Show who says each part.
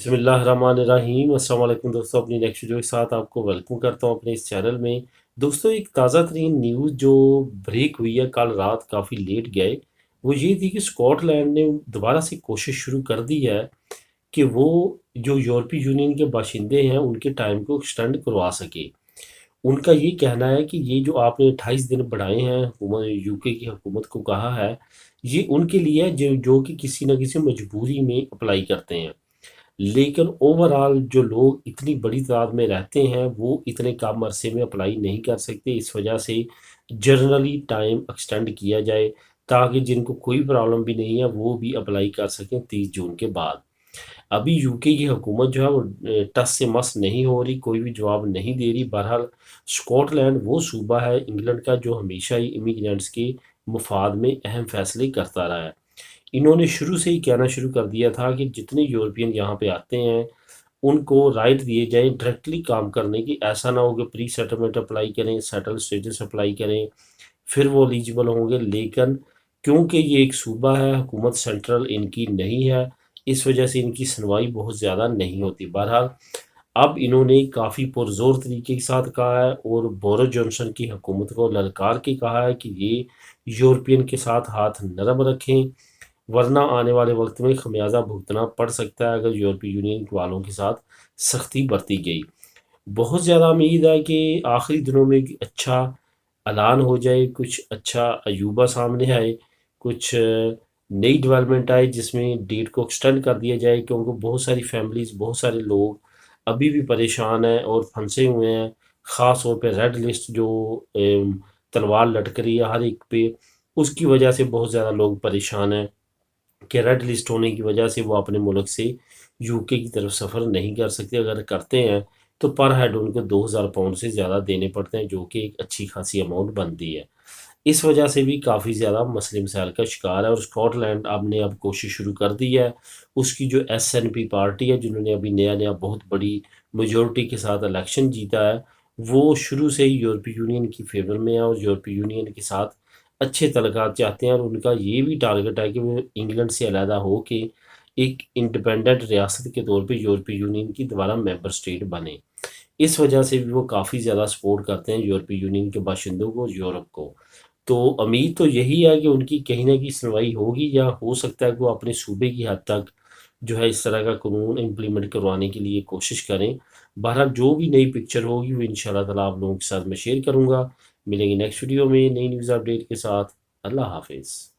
Speaker 1: बिस्मिल्लाहिर्रहमानिर्रहीम। अस्सलाम वालेकुम दोस्तों, अपनी नेक्स्ट वीडियो के साथ आपको वेलकम करता हूं अपने इस चैनल में। दोस्तों, एक ताज़ा तरीन न्यूज़ जो ब्रेक हुई है कल रात काफ़ी लेट गए, वो ये थी कि स्कॉटलैंड ने दोबारा से कोशिश शुरू कर दी है कि वो जो यूरोपीय यूनियन के बाशिंदे हैं उनके टाइम को एक्सटेंड करवा सके। उनका ये कहना है कि ये जो आपने 28 दिन बढ़ाए हैं, हुकूमत यूके की हुकूमत को कहा है, ये उनके लिए है जो कि किसी न किसी मजबूरी में अप्लाई करते हैं। लेकिन ओवरऑल जो लोग इतनी बड़ी तादाद में रहते हैं वो इतने कम अरसे में अप्लाई नहीं कर सकते। इस वजह से जनरली टाइम एक्सटेंड किया जाए ताकि जिनको कोई प्रॉब्लम भी नहीं है वो भी अप्लाई कर सकें 30 जून के बाद। अभी यूके की हुकूमत जो है वो टस से मस नहीं हो रही, कोई भी जवाब नहीं दे रही। बहरहाल स्कॉटलैंड वो सूबा है इंग्लैंड का जो हमेशा ही इमिग्रेंट्स के मफाद में अहम फैसले करता रहा है। इन्होंने शुरू से ही कहना शुरू कर दिया था कि जितने यूरोपियन यहाँ पे आते हैं उनको राइट दिए जाएँ डायरेक्टली काम करने की। ऐसा ना हो कि प्री सेटलमेंट अप्लाई करें, सेटल स्टेटस अप्लाई करें, फिर वो एलिजिबल होंगे। लेकिन क्योंकि ये एक सूबा है, हुकूमत सेंट्रल इनकी नहीं है, इस वजह से इनकी सुनवाई बहुत ज़्यादा नहीं होती। बहरहाल अब इन्होंने काफ़ी पुरज़ोर तरीके के साथ कहा है और बोरिस जॉनसन की हुकूमत को ललकार के कहा है कि ये यूरोपियन के साथ हाथ नरम रखें, वरना आने वाले वक्त में खमियाजा भुगतना पड़ सकता है अगर यूरोपीय यूनियन वालों के साथ सख्ती बरती गई। बहुत ज़्यादा उम्मीद है कि आखिरी दिनों में एक अच्छा ऐलान हो जाए, कुछ अच्छा अजूबा सामने आए, कुछ नई डेवलपमेंट आए जिसमें डेट को एक्सटेंड कर दिया जाए, क्योंकि बहुत सारी फैमिलीज़, बहुत सारे लोग अभी भी परेशान हैं और फंसे हुए हैं। ख़ास तौर पे रेड लिस्ट जो तलवार लटक रही है हर एक पे, उसकी वजह से बहुत ज़्यादा लोग परेशान हैं कि रेड लिस्ट होने की वजह से वो अपने मुल्क से यूके की तरफ सफ़र नहीं कर सकते। अगर करते हैं तो पर हेड उनको 2000 पाउंड से ज़्यादा देने पड़ते हैं, जो कि एक अच्छी खासी अमाउंट बनती है। इस वजह से भी काफ़ी ज़्यादा मसले मसाइल का शिकार है और स्कॉटलैंड अब ने अब कोशिश शुरू कर दी है। उसकी जो एसएनपी पार्टी है जिन्होंने अभी नया नया बहुत बड़ी मेजोरिटी के साथ इलेक्शन जीता है, वो शुरू से ही यूरोपीय यूनियन की फेवर में है और यूरोपीय यूनियन के साथ अच्छे तल्लुकात चाहते हैं और उनका ये भी टारगेट है कि वो इंग्लैंड से अलहदा हो के एक इंडिपेंडेंट रियासत के तौर पे यूरोपीय यूनियन की दोबारा मेंबर स्टेट बने। इस वजह से भी वो काफ़ी ज़्यादा सपोर्ट करते हैं यूरोपीय यूनियन के बाशिंदों को, यूरोप को। तो उम्मीद तो यही है कि उनकी कहीं न कहीं सुनवाई होगी, या हो सकता है कि वो अपने सूबे की हद तक जो है इस तरह का कानून इम्प्लीमेंट करवाने के लिए कोशिश करें। बहरहाल जो भी नई पिक्चर होगी वो इंशाल्लाह ताला आप लोगों के साथ मैं शेयर करूँगा। मिलेंगे नेक्स्ट वीडियो में नई न्यूज़ अपडेट के साथ। अल्लाह हाफ़िज़।